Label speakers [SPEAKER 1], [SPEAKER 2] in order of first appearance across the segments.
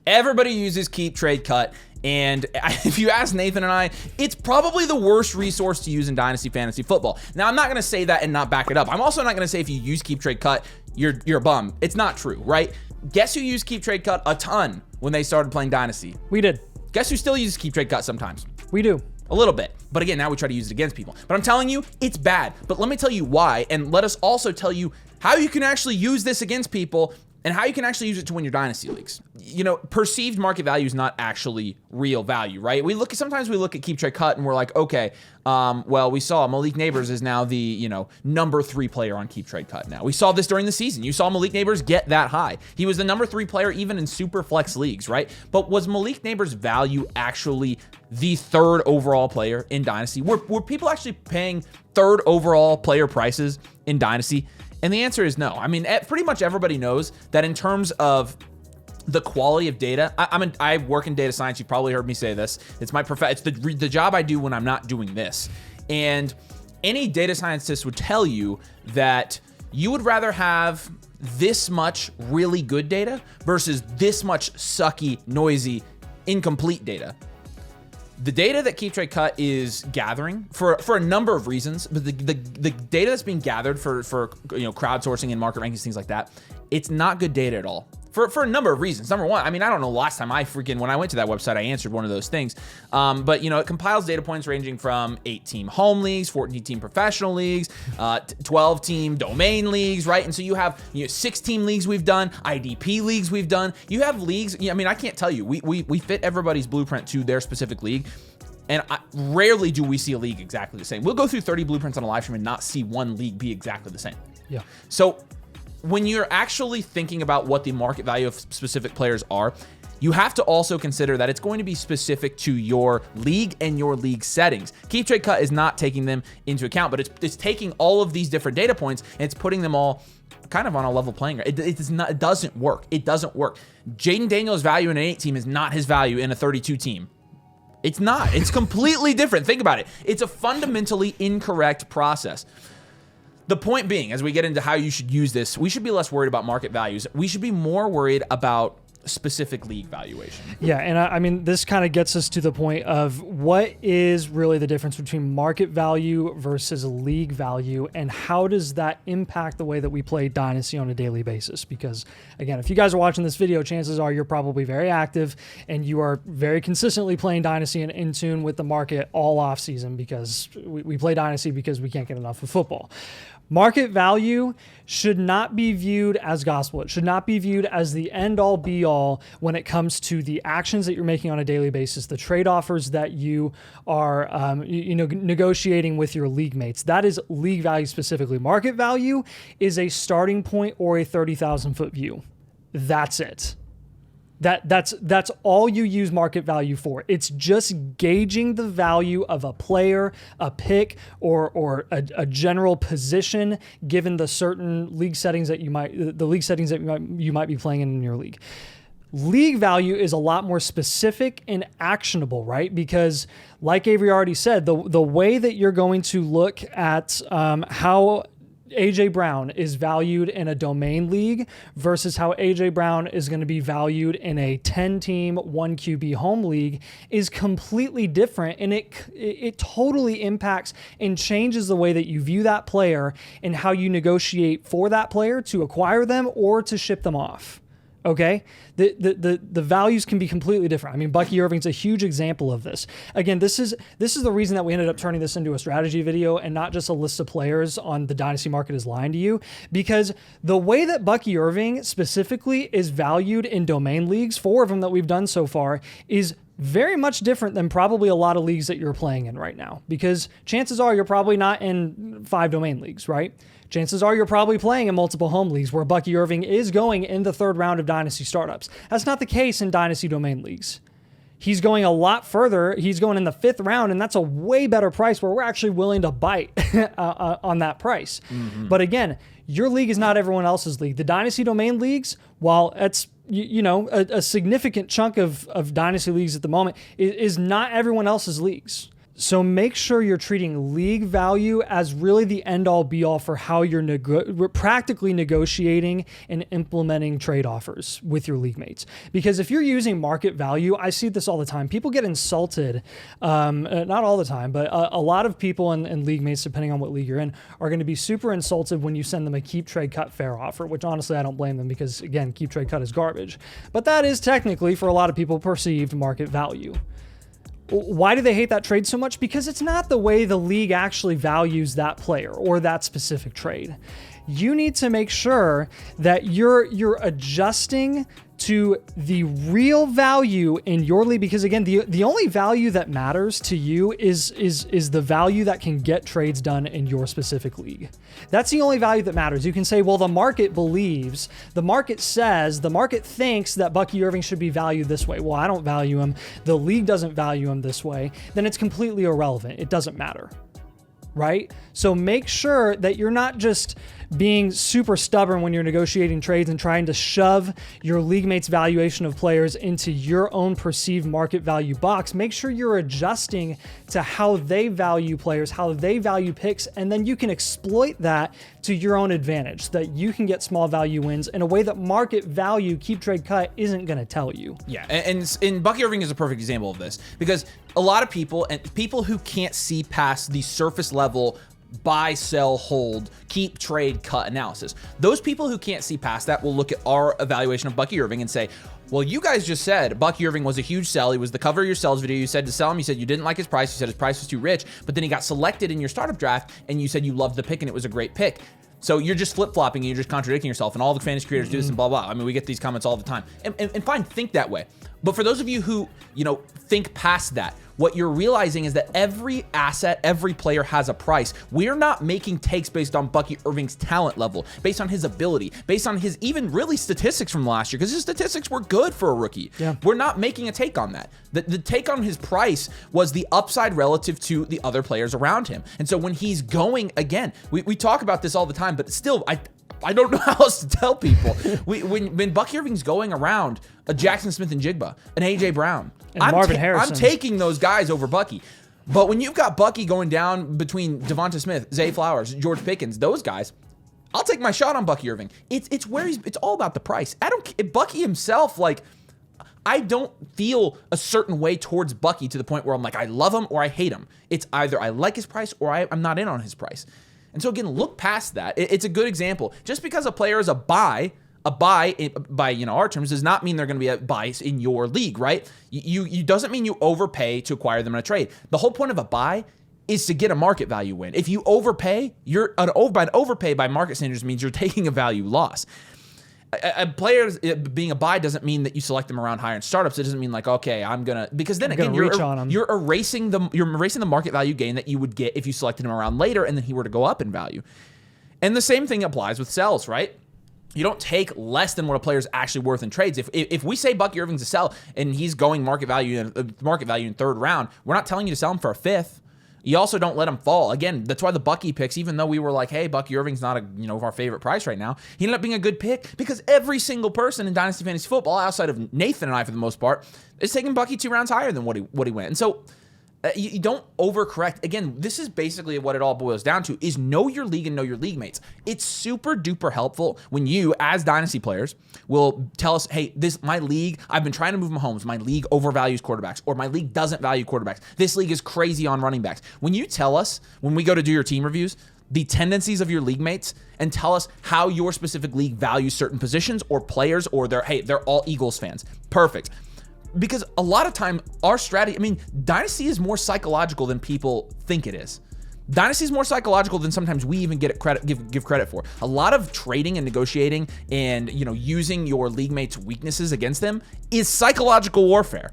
[SPEAKER 1] Everybody uses KeepTradeCut. And if you ask Nathan and I, it's probably the worst resource to use in Dynasty Fantasy Football. Now, I'm not going to say that and not back it up. I'm also not going to say if you use KeepTradeCut, you're a bum. It's not true, right? Guess who used KeepTradeCut a ton when they started playing Dynasty?
[SPEAKER 2] We did.
[SPEAKER 1] Guess who still uses KeepTradeCut sometimes?
[SPEAKER 2] We do.
[SPEAKER 1] A little bit. But again, now we try to use it against people. But I'm telling you, it's bad. But let me tell you why, and let us also tell you how you can actually use this against people and how you can actually use it to win your Dynasty leagues. You know, perceived market value is not actually real value, right? Sometimes we look at KeepTradeCut and we're like, okay, well, we saw Malik Neighbors is now the, number 3 player on KeepTradeCut now. We saw this during the season. You saw Malik Neighbors get that high. He was the number 3 player even in super flex leagues, right? But was Malik Neighbors' value actually the 3rd overall player in Dynasty? Were people actually paying 3rd overall player prices in Dynasty? And the answer is no. I mean, pretty much everybody knows that in terms of the quality of data, I work in data science. You probably heard me say this. It's my it's the job I do when I'm not doing this. And any data scientist would tell you that you would rather have this much really good data versus this much sucky, noisy, incomplete data. The data that KeepTradeCut is gathering for a number of reasons, but the data that's being gathered for crowdsourcing and market rankings, things like that, it's not good data at all. For a number of reasons. Number one, I mean, I don't know last time when I went to that website, I answered one of those things. But it compiles data points ranging from 8-team home leagues, 14-team professional leagues, 12-team domain leagues, right? And so you have 6-team leagues we've done, IDP leagues we've done. You have leagues, I mean, I can't tell you. We fit everybody's blueprint to their specific league. And rarely do we see a league exactly the same. We'll go through 30 blueprints on a live stream and not see one league be exactly the same.
[SPEAKER 2] Yeah.
[SPEAKER 1] So when you're actually thinking about what the market value of specific players are, you have to also consider that it's going to be specific to your league and your league settings. KeepTradeCut is not taking them into account, but it's taking all of these different data points and it's putting them all kind of on a level playing ground. It doesn't work. It doesn't work. Jaden Daniels' value in an 8-team is not his value in a 32-team. It's not. It's completely different. Think about it. It's a fundamentally incorrect process. The point being, as we get into how you should use this, we should be less worried about market values. We should be more worried about specific league valuation.
[SPEAKER 2] Yeah, and I mean, this kind of gets us to the point of what is really the difference between market value versus league value, and how does that impact the way that we play Dynasty on a daily basis? Because again, if you guys are watching this video, chances are you're probably very active and you are very consistently playing Dynasty and in tune with the market all off season, because we play Dynasty because we can't get enough of football. Market value should not be viewed as gospel. It should not be viewed as the end-all, be-all when it comes to the actions that you're making on a daily basis, the trade offers that you are negotiating with your league mates. That is league value specifically. Market value is a starting point or a 30,000-foot view. That's it. That's all you use market value for. It's just gauging the value of a player, a pick, or a general position given the certain league settings that you might be playing in your league. League value is a lot more specific and actionable, right? Because like Avery already said, the way that you're going to look at how AJ Brown is valued in a domain league versus how AJ Brown is going to be valued in a 10-team 1 QB home league is completely different, and it totally impacts and changes the way that you view that player and how you negotiate for that player to acquire them or to ship them off. Okay, the values can be completely different. I mean, Bucky Irving's a huge example of this. Again, this is the reason that we ended up turning this into a strategy video and not just a list of players on the Dynasty market is lying to you, because the way that Bucky Irving specifically is valued in domain leagues, 4 of them that we've done so far, is very much different than probably a lot of leagues that you're playing in right now, because chances are you're probably not in 5 domain leagues, right? Chances are you're probably playing in multiple home leagues where Bucky Irving is going in the 3rd round of Dynasty startups. That's not the case in Dynasty domain leagues. He's going a lot further. He's going in the 5th round, and that's a way better price where we're actually willing to bite on that price. Mm-hmm. But again, your league is not everyone else's league. The Dynasty domain leagues, while it's a significant chunk of Dynasty leagues at the moment, is not everyone else's leagues. So make sure you're treating league value as really the end all be all for how you're practically negotiating and implementing trade offers with your league mates. Because if you're using market value, I see this all the time. People get insulted, not all the time, but a lot of people and league mates, depending on what league you're in, are going to be super insulted when you send them a keep, trade, cut fair offer, which honestly, I don't blame them because again, keep, trade, cut is garbage. But that is technically for a lot of people perceived market value. Why do they hate that trade so much? Because it's not the way the league actually values that player or that specific trade. You need to make sure that you're adjusting to the real value in your league, because again, the only value that matters to you is the value that can get trades done in your specific league. That's the only value that matters. You can say, well, the market believes, the market says, the market thinks that Bucky Irving should be valued this way. Well, I don't value him. The league doesn't value him this way. Then it's completely irrelevant. It doesn't matter. Right? So make sure that you're not just being super stubborn when you're negotiating trades and trying to shove your league mates' valuation of players into your own perceived market value box. Make sure you're adjusting to how they value players, how they value picks, and then you can exploit that to your own advantage so that you can get small value wins in a way that market value, keep, trade, cut isn't going to tell you.
[SPEAKER 1] Yeah, and Bucky Irving is a perfect example of this, because a lot of people, and people who can't see past the surface level buy, sell, hold, keep, trade, cut analysis, those people who can't see past that will look at our evaluation of Bucky Irving and say, well, you guys just said Bucky Irving was a huge sell. He was the cover of your sells video. You said to sell him. You said you didn't like his price. You said his price was too rich, but then he got selected in your startup draft and you said you loved the pick and it was a great pick. So you're just flip-flopping and you're just contradicting yourself, and all the fantasy creators do this and blah, blah. I mean, we get these comments all the time. And fine, think that way. But for those of you who, think past that, what you're realizing is that every asset, every player has a price. We're not making takes based on Bucky Irving's talent level, based on his ability, based on his even really statistics from last year, because his statistics were good for a rookie.
[SPEAKER 2] Yeah.
[SPEAKER 1] We're not making a take on that. The take on his price was the upside relative to the other players around him. And so when he's going, again, we talk about this all the time, but still, I don't know how else to tell people. When Bucky Irving's going around a Jackson Smith and Jigba, an AJ Brown,
[SPEAKER 2] and Marvin Harrison,
[SPEAKER 1] I'm taking those guys over Bucky. But when you've got Bucky going down between Devonta Smith, Zay Flowers, George Pickens, those guys, I'll take my shot on Bucky Irving. It's where it's all about the price. Bucky himself, I don't feel a certain way towards Bucky to the point where I'm like, I love him or I hate him. It's either I like his price or I'm not in on his price. And so again, look past that. It's a good example. Just because a player is a buy by our terms does not mean they're going to be a buy in your league, right? You doesn't mean you overpay to acquire them in a trade. The whole point of a buy is to get a market value win. If you overpay, an overpay by market standards means you're taking a value loss. A player being a buy doesn't mean that you select them around higher in startups. It doesn't mean okay, because then again you're erasing the market value gain that you would get if you selected him around later and then he were to go up in value. And the same thing applies with sells, right? You don't take less than what a player's actually worth in trades. If we say Bucky Irving's a sell and he's going market value in third round, we're not telling you to sell him for a fifth. You also don't let him fall. Again, that's why the Bucky picks, even though we were like, hey, Bucky Irving's not our favorite price right now, he ended up being a good pick because every single person in Dynasty Fantasy Football, outside of Nathan and I for the most part, is taking Bucky 2 rounds higher than what he went. And so you don't overcorrect. Again, this is basically what it all boils down to, is know your league and know your league mates. It's super duper helpful when you, as Dynasty players, will tell us, hey, my league, I've been trying to move Mahomes. My league overvalues quarterbacks, or my league doesn't value quarterbacks. This league is crazy on running backs. When you tell us, when we go to do your team reviews, the tendencies of your league mates and tell us how your specific league values certain positions or players, or they're all Eagles fans. Perfect. Because a lot of time, our strategy, Dynasty is more psychological than people think it is. Dynasty is more psychological than sometimes we even give credit for. A lot of trading and negotiating and using your league mates' weaknesses against them is psychological warfare.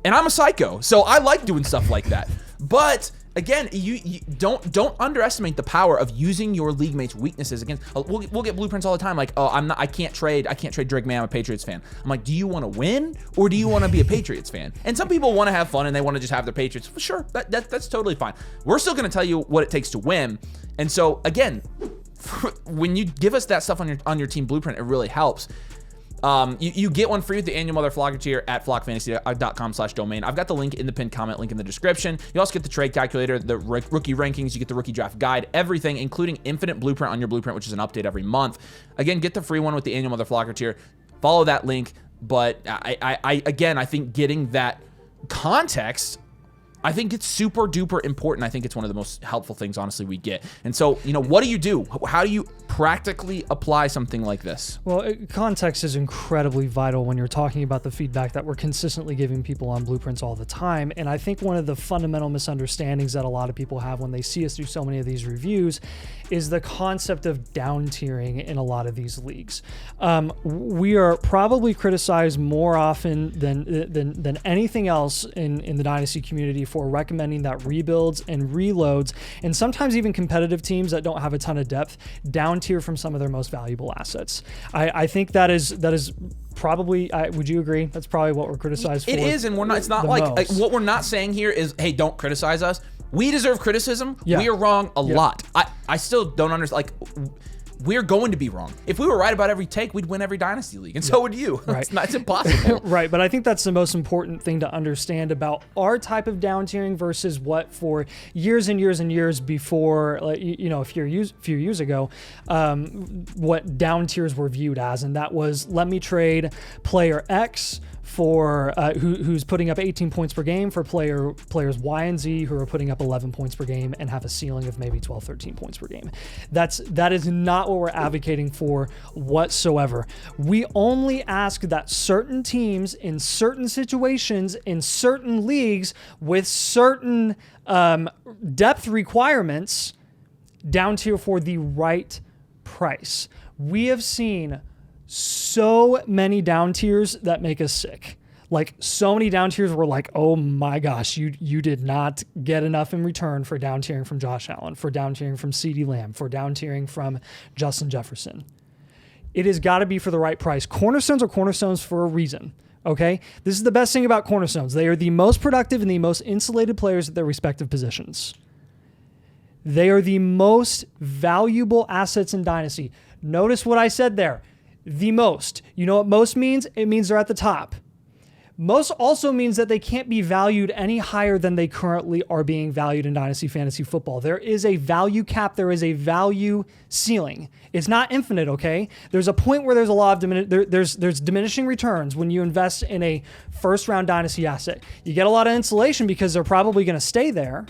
[SPEAKER 1] And I'm a psycho, so I like doing stuff like that. But again, you don't underestimate the power of using your league mates' weaknesses against. We'll get blueprints all the time, like, oh, I can't trade Drake May, I'm a Patriots fan. I'm like, do you want to win or do you want to be a Patriots fan? And some people want to have fun and they want to just have their Patriots. Sure, that's totally fine. We're still going to tell you what it takes to win. And so again, when you give us that stuff on your team blueprint, it really helps. You get one free with the annual Motherflocker tier at flockfantasy.com/domain. I've got the link in the pinned comment, link in the description. You also get the trade calculator, the rookie rankings, you get the rookie draft guide, everything, including infinite blueprint on your blueprint, which is an update every month. Again, get the free one with the annual Motherflocker tier. Follow that link. But I think getting that context, I think it's super duper important. I think it's one of the most helpful things, honestly, we get. And so, what do you do? How do you practically apply something like this?
[SPEAKER 2] Well, context is incredibly vital when you're talking about the feedback that we're consistently giving people on blueprints all the time. And I think one of the fundamental misunderstandings that a lot of people have when they see us do so many of these reviews is the concept of down tiering in a lot of these leagues. We are probably criticized more often than anything else in the Dynasty community for recommending that rebuilds and reloads, and sometimes even competitive teams that don't have a ton of depth, down tier from some of their most valuable assets. I think that is probably, would you agree? That's probably what we're criticized for.
[SPEAKER 1] It is, and we're not. It's not like what we're not saying here is, hey, don't criticize us. We deserve criticism. Yeah. We are wrong a lot. I still don't understand. We're going to be wrong. If we were right about every take, we'd win every Dynasty league, and so would you.
[SPEAKER 2] Right.
[SPEAKER 1] It's impossible.
[SPEAKER 2] Right, but I think that's the most important thing to understand about our type of down tiering versus what for years and years and years before, a few years ago, what down tiers were viewed as, and that was, let me trade player X for who's putting up 18 points per game for players Y and Z who are putting up 11 points per game and have a ceiling of maybe 12, 13 points per game. That is not what we're advocating for whatsoever. We only ask that certain teams in certain situations in certain leagues with certain depth requirements down tier for the right price. We have seen so many down tiers that make us sick. Like, so many down tiers were like, oh my gosh, you did not get enough in return for down tiering from Josh Allen, for down tiering from CeeDee Lamb, for down tiering from Justin Jefferson. It has got to be for the right price. Cornerstones are cornerstones for a reason. Okay? This is the best thing about cornerstones. They are the most productive and the most insulated players at their respective positions. They are the most valuable assets in Dynasty. Notice what I said there. The most. You know what most means? It means they're at the top. Most also means that they can't be valued any higher than they currently are being valued in Dynasty Fantasy Football. There is a value cap. There is a value ceiling. It's not infinite, okay? There's a point where there's a lot of there's diminishing returns when you invest in a first-round Dynasty asset. You get a lot of insulation because they're probably going to stay there.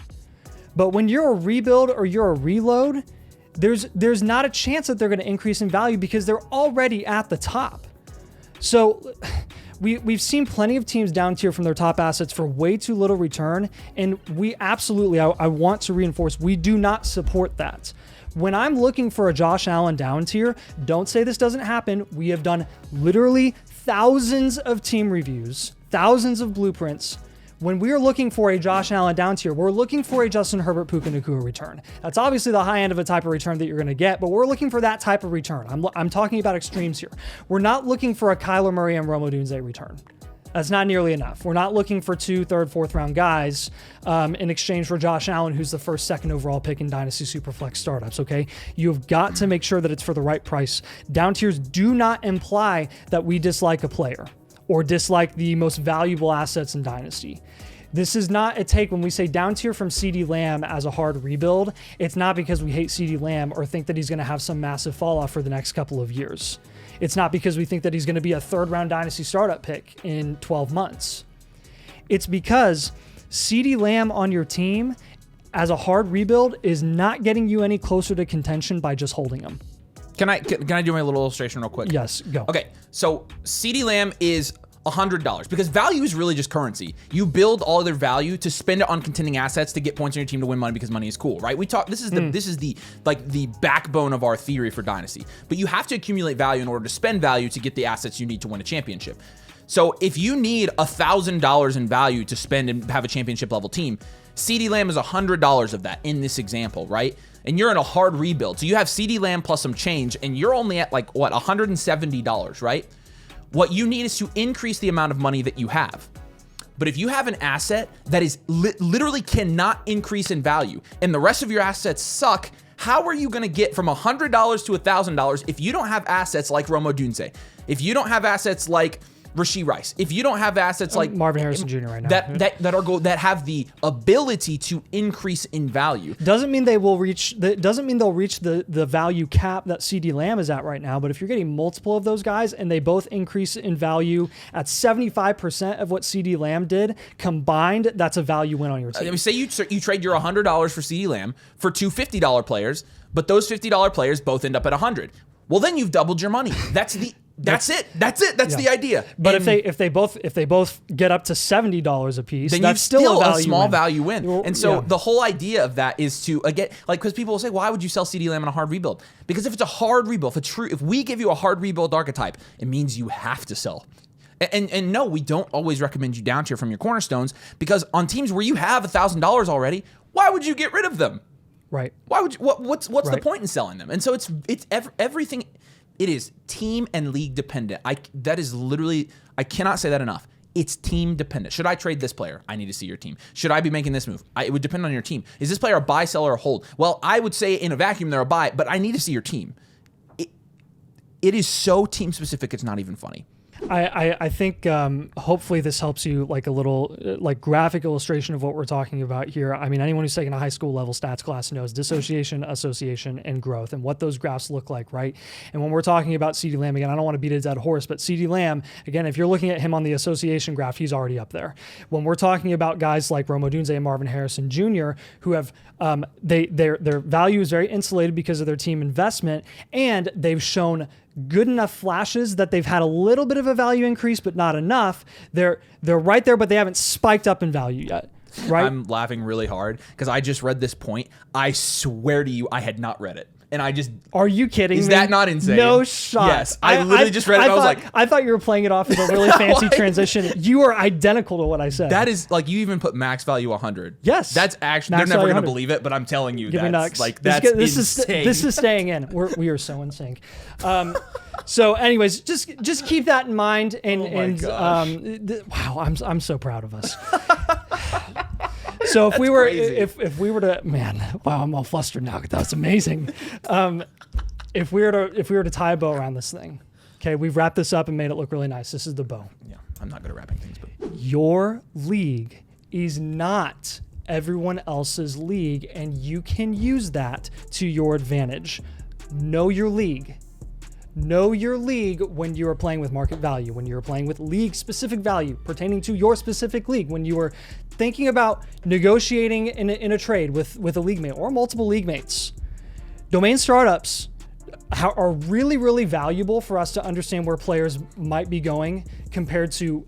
[SPEAKER 2] But when you're a rebuild or you're a reload, there's not a chance that they're going to increase in value because they're already at the top. So we've seen plenty of teams down tier from their top assets for way too little return, and we absolutely, I want to reinforce, we do not support that. When I'm looking for a Josh Allen down tier, don't say this doesn't happen. We have done literally thousands of team reviews, thousands of blueprints. When we are looking for a Josh Allen down tier, we're looking for a Justin Herbert Puka Nacua return. That's obviously the high end of a type of return that you're going to get, but we're looking for that type of return. I'm talking about extremes here. We're not looking for a Kyler Murray and Rome Odunze return. That's not nearly enough. We're not looking for 2, 3rd, 4th round guys in exchange for Josh Allen, who's the 1st, 2nd overall pick in Dynasty Superflex startups, okay? You've got to make sure that it's for the right price. Down tiers do not imply that we dislike a player or dislike the most valuable assets in Dynasty. This is not a take when we say down tier from CeeDee Lamb as a hard rebuild. It's not because we hate CeeDee Lamb or think that he's going to have some massive fall off for the next couple of years. It's not because we think that he's going to be a 3rd round Dynasty startup pick in 12 months. It's because CeeDee Lamb on your team as a hard rebuild is not getting you any closer to contention by just holding him.
[SPEAKER 1] Can I do my little illustration real quick?
[SPEAKER 2] Yes, go.
[SPEAKER 1] Okay, so CeeDee Lamb is $100 because value is really just currency. You build all their value to spend it on contending assets to get points on your team to win money because money is cool, right? We talk. This is the backbone of our theory for Dynasty. But you have to accumulate value in order to spend value to get the assets you need to win a championship. So if you need $1,000 in value to spend and have a championship level team, CeeDee Lamb is $100 of that in this example, right? And you're in a hard rebuild. So you have CeeDee Lamb plus some change, and you're only at like, what, $170, right? What you need is to increase the amount of money that you have. But if you have an asset that is literally cannot increase in value and the rest of your assets suck, How are you going to get from $100 to $1,000 if you don't have assets like Rome Odunze? If you don't have assets like Rashee Rice, if you don't have assets like
[SPEAKER 2] Marvin Harrison Jr. right now
[SPEAKER 1] that have the ability to increase in value,
[SPEAKER 2] doesn't mean they will reach. Doesn't mean they'll reach the value cap that CeeDee Lamb is at right now. But if you're getting multiple of those guys and they both increase in value at 75% of what CeeDee Lamb did combined, that's a value win on your team.
[SPEAKER 1] Say you trade your $100 for CeeDee Lamb for two $50 players, but those $50 players both end up at $100. Well, then you've doubled your money. That's it. That's the idea.
[SPEAKER 2] But if they both get up to $70 a piece,
[SPEAKER 1] then
[SPEAKER 2] that's still
[SPEAKER 1] a small value win. And so
[SPEAKER 2] Yeah.
[SPEAKER 1] the whole idea of that is to because people will say, why would you sell CeeDee Lamb in a hard rebuild? Because if it's a hard rebuild, if we give you a hard rebuild archetype, it means you have to sell. And no, we don't always recommend you down tier from your cornerstones, because on teams where you have $1,000 already, why would you get rid of them?
[SPEAKER 2] Right.
[SPEAKER 1] Why would you, what's the point in selling them? And so it's everything. It is team and league dependent. That is literally, I cannot say that enough. It's team dependent. Should I trade this player? I need to see your team. Should I be making this move? It would depend on your team. Is this player a buy, sell, or a hold? Well, I would say in a vacuum they're a buy, but I need to see your team. It is so team specific, it's not even funny.
[SPEAKER 2] I think hopefully this helps you, like a little like graphic illustration of what we're talking about here. I mean, anyone who's taken a high school level stats class knows dissociation, association, and growth, and what those graphs look like, right? And when we're talking about CeeDee Lamb, again, I don't want to beat a dead horse, but CeeDee Lamb, again, if you're looking at him on the association graph, he's already up there. When we're talking about guys like Rome Odunze and Marvin Harrison Jr., who have their value is very insulated because of their team investment, and they've shown good enough flashes that they've had a little bit of a value increase, but not enough. They're right there, but they haven't spiked up in value yet. Right?
[SPEAKER 1] I'm laughing really hard because I just read this point. I swear to you, I had not read it. And I just...
[SPEAKER 2] Are you kidding me?
[SPEAKER 1] Is that not insane?
[SPEAKER 2] No shot.
[SPEAKER 1] Yes. I literally just read it and I was like...
[SPEAKER 2] I thought you were playing it off as a really fancy transition. You are identical to what I said.
[SPEAKER 1] That is, like, you even put max value 100.
[SPEAKER 2] Yes.
[SPEAKER 1] That's actually... They're never going to believe it, but I'm telling you, that's insane.
[SPEAKER 2] This is staying in. We are so in sync. So anyways, just keep that in mind. And wow, I'm so proud of us. So if we were to, man, wow, I'm all flustered now. That's amazing. If we were to tie a bow around this thing, okay, we've wrapped this up and made it look really nice. This is the bow.
[SPEAKER 1] Yeah, I'm not good at wrapping things, but
[SPEAKER 2] your league is not everyone else's league, and you can use that to your advantage. Know your league. Know your league when you are playing with market value, when you're playing with league-specific value pertaining to your specific league, when you are thinking about negotiating in a trade with a league mate or multiple league mates. Domain startups are really, really valuable for us to understand where players might be going compared to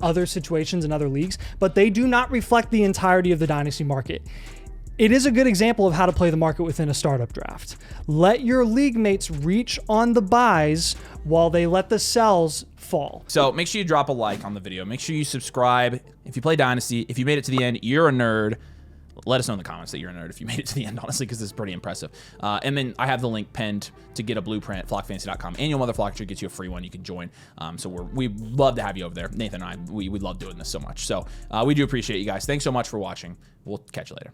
[SPEAKER 2] other situations in other leagues, but they do not reflect the entirety of the Dynasty market. It is a good example of how to play the market within a startup draft. Let your league mates reach on the buys while they let the sells fall.
[SPEAKER 1] So make sure you drop a like on the video. Make sure you subscribe. If you play Dynasty, if you made it to the end, you're a nerd. Let us know in the comments that you're a nerd if you made it to the end, honestly, because this is pretty impressive. And then I have the link pinned to get a blueprint, flockfantasy.com. Annual Motherflocker gets you a free one. You can join. So we'd love to have you over there. Nathan and I, we love doing this so much. So we do appreciate you guys. Thanks so much for watching. We'll catch you later.